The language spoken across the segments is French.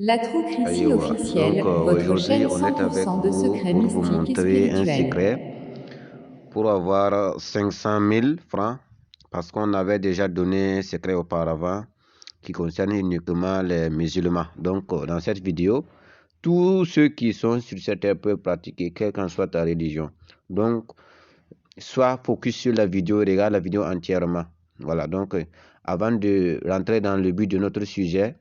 La True Aïwa. officielle, Donc votre aujourd'hui, chaîne on est avec 100% de vous secrets pour vous mystiques et montrer un spirituels. secret pour avoir 500 000 francs parce qu'on avait déjà donné un secret auparavant qui concerne uniquement les musulmans. Donc dans cette vidéo, tous ceux qui sont sur cette terre peuvent pratiquer, quelle qu'en soit ta religion. Donc, sois focus sur la vidéo, regarde la vidéo entièrement. Voilà, donc avant de rentrer dans le but de notre sujet,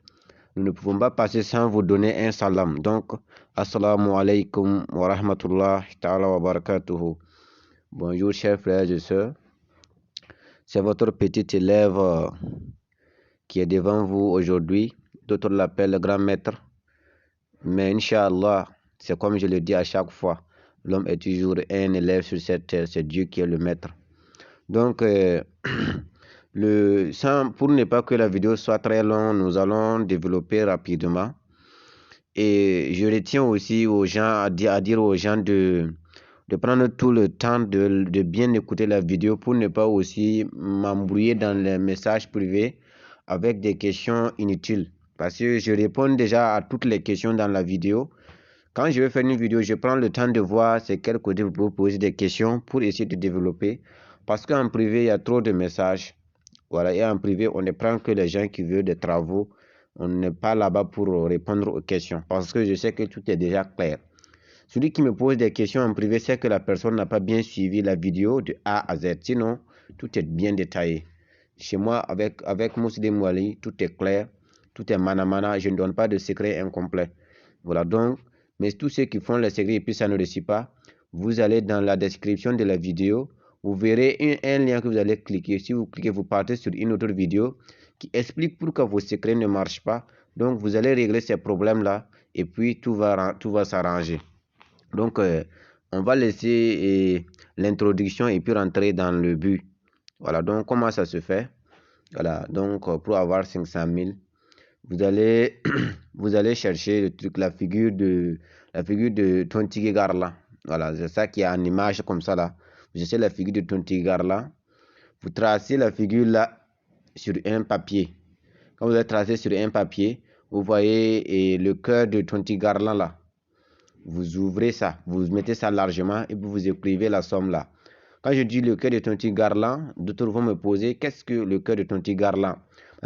nous ne pouvons pas passer sans vous donner un salam. Donc, assalamu alaikum wa rahmatullahi ta'ala wa barakatuhu. Bonjour, chers frères et sœurs. C'est votre petit élève qui est devant vous aujourd'hui. D'autres l'appellent grand maître. Mais Inch'Allah, c'est comme je le dis à chaque fois, l'homme est toujours un élève sur cette terre, c'est Dieu qui est le maître. Donc, pour ne pas que la vidéo soit très longue, nous allons développer rapidement. Et je retiens aussi aux gens, à dire aux gens de prendre tout le temps de bien écouter la vidéo pour ne pas aussi m'embrouiller dans les messages privés avec des questions inutiles. Parce que je réponds déjà à toutes les questions dans la vidéo. Quand je vais faire une vidéo, je prends le temps de voir c'est quel côté vous pouvez poser des questions pour essayer de développer. Parce qu'en privé, il y a trop de messages. Voilà, et en privé, on ne prend que les gens qui veulent des travaux. On n'est pas là-bas pour répondre aux questions. Parce que je sais que tout est déjà clair. Celui qui me pose des questions en privé, c'est que la personne n'a pas bien suivi la vidéo de A à Z. Sinon, tout est bien détaillé. Chez moi, avec Moussi Mouali, tout est clair, tout est manamana. Je ne donne pas de secret incomplet. Voilà donc, mais tous ceux qui font les secrets et puis ça ne réussit pas, vous allez dans la description de la vidéo, vous verrez un lien que vous allez cliquer. Si vous cliquez, vous partez sur une autre vidéo qui explique pourquoi vos secrets ne marchent pas. Donc, vous allez régler ces problèmes-là et puis tout va s'arranger. Donc, on va laisser l'introduction et puis rentrer dans le but. Voilà, donc comment ça se fait? Voilà, donc pour avoir 500 000, vous allez, vous allez chercher le truc, la figure de Tonti Garla. Voilà, c'est ça qui est en image comme ça là. Vous cherchez la figure de Tonti Garla. Vous tracez la figure là sur un papier. Quand vous avez tracé sur un papier, vous voyez le cœur de Tonti Garla là. Vous ouvrez ça, vous mettez ça largement et vous écrivez la somme là. Quand je dis le cœur de Tonti Garland, d'autres vont me poser qu'est-ce que le cœur de Tonti Garland.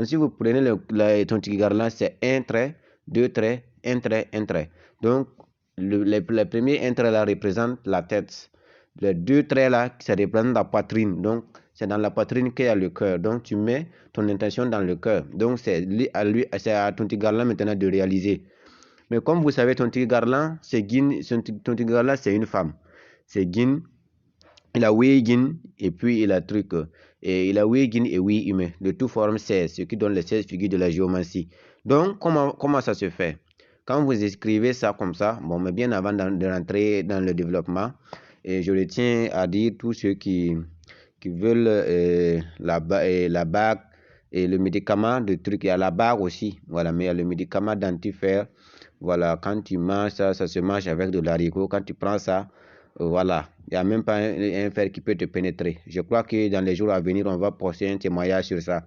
Si vous prenez le Tonti Garland, c'est un trait, deux traits, un trait, un trait. Donc, les premiers un trait là représente la tête. Les deux traits là, ça représente la poitrine. Donc, c'est dans la poitrine qu'il y a le cœur. Donc, tu mets ton intention dans le cœur. Donc, c'est à Tonti Garland maintenant de réaliser. Mais comme vous savez, Tonti Garland, c'est une femme. C'est Guin, il a oui Guin, et puis il a truc. Et il a oui Guin et oui humain. De toute forme, 16, ce qui donne les 16 figures de la géomancie. Donc, comment ça se fait? Quand vous écrivez ça comme ça, bon, mais bien avant de rentrer dans le développement, et je tiens à dire tous ceux qui veulent la bague et le médicament de truc, il y a la bague aussi, voilà, mais il y a le médicament dentifrice. Voilà, quand tu manges ça, ça se mange avec de l'haricot. Quand tu prends ça, voilà, il n'y a même pas un fer qui peut te pénétrer. Je crois que dans les jours à venir, on va poster un témoignage sur ça.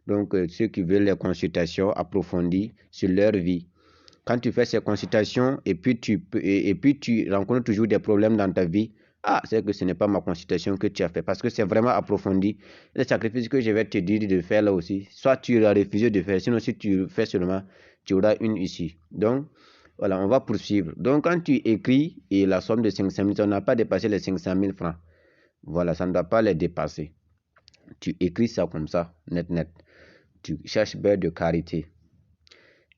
Donc, ceux qui veulent les consultations approfondies sur leur vie, quand tu fais ces consultations et puis tu rencontres toujours des problèmes dans ta vie, ah, c'est que ce n'est pas ma consultation que tu as fait parce que c'est vraiment approfondi. Les sacrifices que je vais te dire de faire là aussi, soit tu as refusé de faire, sinon si tu fais seulement, tu auras une ici. Donc, voilà, on va poursuivre. Donc, quand tu écris et la somme de 500 000, ça n'a pas dépassé les 500 000 francs. Voilà, ça ne doit pas les dépasser. Tu écris ça comme ça, net, net. Tu cherches beurre de carité.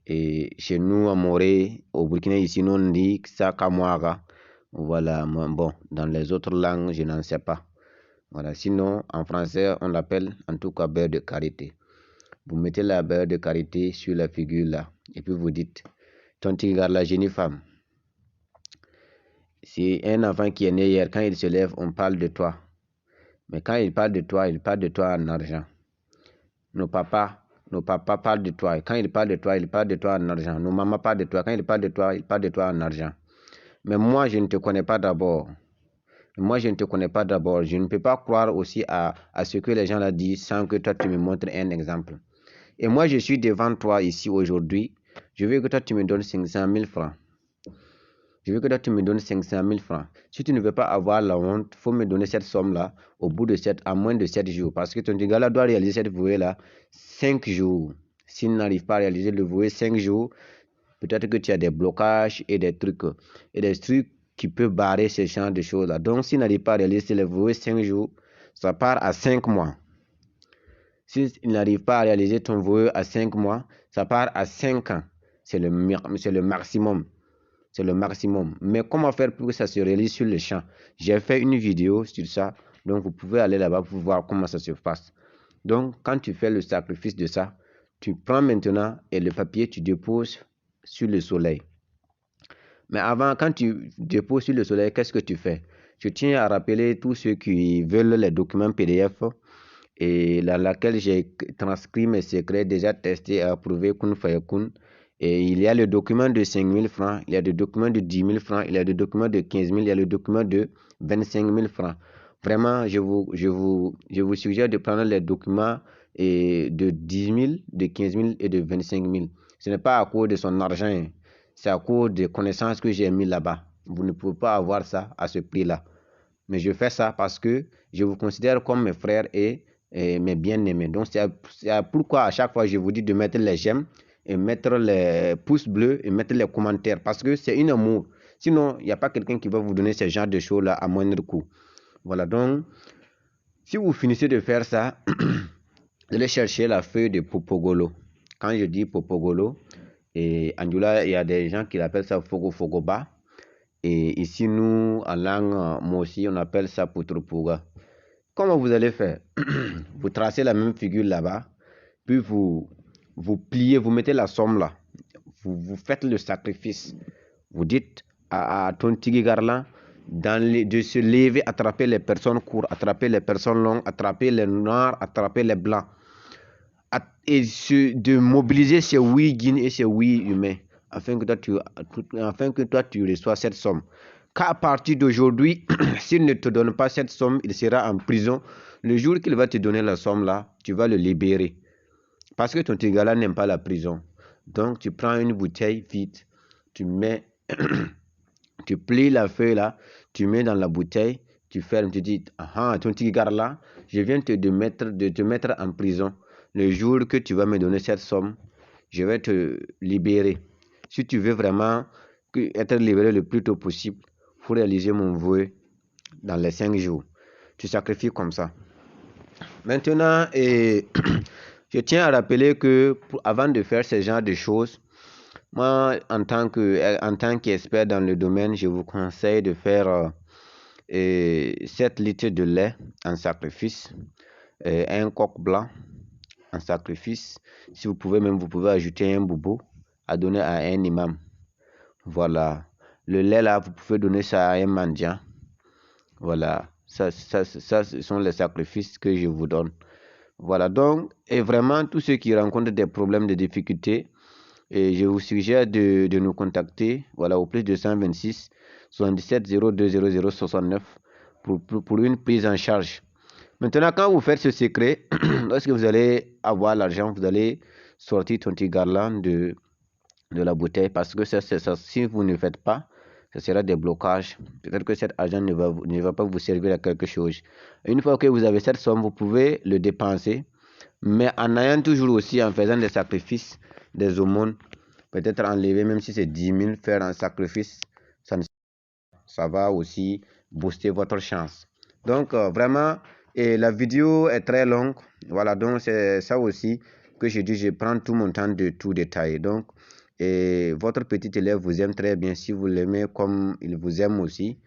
Et chez nous, à Morée, au Burkina, ici, nous, on dit Sakamouara. Voilà, bon, dans les autres langues, je n'en sais pas. Voilà, sinon, en français, on l'appelle en tout cas beurre de karité. Vous mettez la beurre de karité sur la figure là, et puis vous dites, ton tigre, la jeune femme, c'est un enfant qui est né hier, quand il se lève, on parle de toi. Mais quand il parle de toi en argent. Nos papas parlent de toi. Et quand ils parlent de toi en argent. Nos mamans parlent de toi. Quand ils parlent de toi en argent. Mais moi, je ne te connais pas d'abord. Moi, je ne te connais pas d'abord. Je ne peux pas croire aussi à ce que les gens là disent sans que toi, tu me montres un exemple. Et moi, je suis devant toi ici aujourd'hui Je veux que toi, tu me donnes 500 000 francs. Je veux que toi, tu me donnes 500 000 francs. Si tu ne veux pas avoir la honte, il faut me donner cette somme-là à moins de 7 jours. Parce que ton gars-là doit réaliser cette vouée-là 5 jours. S'il n'arrive pas à réaliser le vouée 5 jours, peut-être que tu as des blocages et des trucs qui peuvent barrer ce genre de choses-là. Donc, s'il n'arrive pas à réaliser le vouée 5 jours, ça part à 5 mois. S'il n'arrive pas à réaliser ton vouée à 5 mois, ça part à 5 ans. C'est le maximum. C'est le maximum. Mais comment faire pour que ça se réalise sur le champ? J'ai fait une vidéo sur ça. Donc, vous pouvez aller là-bas pour voir comment ça se passe. Donc, quand tu fais le sacrifice de ça, tu prends maintenant et le papier, tu déposes sur le soleil. Mais avant, quand tu déposes sur le soleil, qu'est-ce que tu fais? Je tiens à rappeler tous ceux qui veulent les documents PDF et dans laquelle j'ai transcrit mes secrets déjà testés et approuvés kun fayakun. Et il y a le document de 5 000 francs, il y a le document de 10 000 francs, il y a le document de 15 000, il y a le document de 25 000 francs. Vraiment, je vous suggère de prendre les documents de 10 000, de 15 000 et de 25 000. Ce n'est pas à cause de son argent, c'est à cause des connaissances que j'ai mis là-bas. Vous ne pouvez pas avoir ça à ce prix-là. Mais je fais ça parce que je vous considère comme mes frères et mes bien-aimés. Donc, c'est pourquoi à chaque fois, je vous dis de mettre les j'aime et mettre les pouces bleus et mettre les commentaires parce que c'est un amour. Sinon, il n'y a pas quelqu'un qui va vous donner ce genre de choses-là à moindre coût. Voilà, donc, si vous finissez de faire ça, vous allez chercher la feuille de Popogolo. Quand je dis Popogolo, et Anjula, il y a des gens qui l'appellent ça Fogoba. Et ici, nous, en langue Mosi, on appelle ça Poutropuga. Comment vous allez faire? Vous tracez la même figure là-bas, puis vous pliez, vous mettez la somme là. Vous faites le sacrifice. Vous dites à ton Tigigarlan de se lever, attraper les personnes courtes, attraper les personnes longues, attraper les noirs, attraper les blancs. Et de mobiliser ces 8 guinées et ces 8 humains afin que toi tu reçois cette somme. Qu'à partir d'aujourd'hui, s'il ne te donne pas cette somme, il sera en prison. Le jour qu'il va te donner la somme là, tu vas le libérer. Parce que ton tigala n'aime pas la prison. Donc tu prends une bouteille vide, tu mets, tu plies la feuille là, tu mets dans la bouteille, tu fermes, tu dis, ah, ton tigala là, je viens de te mettre en prison. Le jour que tu vas me donner cette somme, je vais te libérer. Si tu veux vraiment être libéré le plus tôt possible, il faut réaliser mon vœu dans les 5 jours. Tu sacrifies comme ça. Maintenant, je tiens à rappeler que avant de faire ce genre de choses, moi, en tant qu'expert dans le domaine, je vous conseille de faire 7 litres de lait en sacrifice, un coq blanc en sacrifice. Si vous pouvez même, vous pouvez ajouter un boubou à donner à un imam. Voilà. Le lait là, vous pouvez donner ça à un mendiant. Voilà. Ça, ce sont les sacrifices que je vous donne. Voilà. Donc, et vraiment, tous ceux qui rencontrent des problèmes, de difficultés, et je vous suggère de nous contacter. Voilà, au plus de 126 77 02 00 69 pour une prise en charge. Maintenant, quand vous faites ce secret, lorsque vous allez avoir l'argent, vous allez sortir ton petit garland de la bouteille parce que ça, si vous ne faites pas, ce sera des blocages. Peut-être que cet argent ne va pas vous servir à quelque chose. Une fois que vous avez cette somme, vous pouvez le dépenser, mais en ayant toujours aussi, en faisant des sacrifices, des aumônes, peut-être enlever, même si c'est 10 000, faire un sacrifice, ça va aussi booster votre chance. Donc, vraiment, et la vidéo est très longue. Voilà, donc c'est ça aussi que je dis, je prends tout mon temps de tout détailler. Donc, et votre petit élève vous aime très bien. Si vous l'aimez comme il vous aime aussi,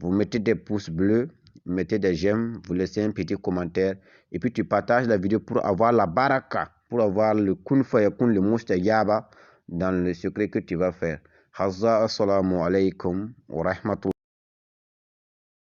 vous mettez des pouces bleus, mettez des j'aime, vous laissez un petit commentaire et puis tu partages la vidéo pour avoir la baraka, pour avoir le kun fayakun, le mustajaba dans le secret que tu vas faire. Hazza assalamu alaikum wa rahmatullah.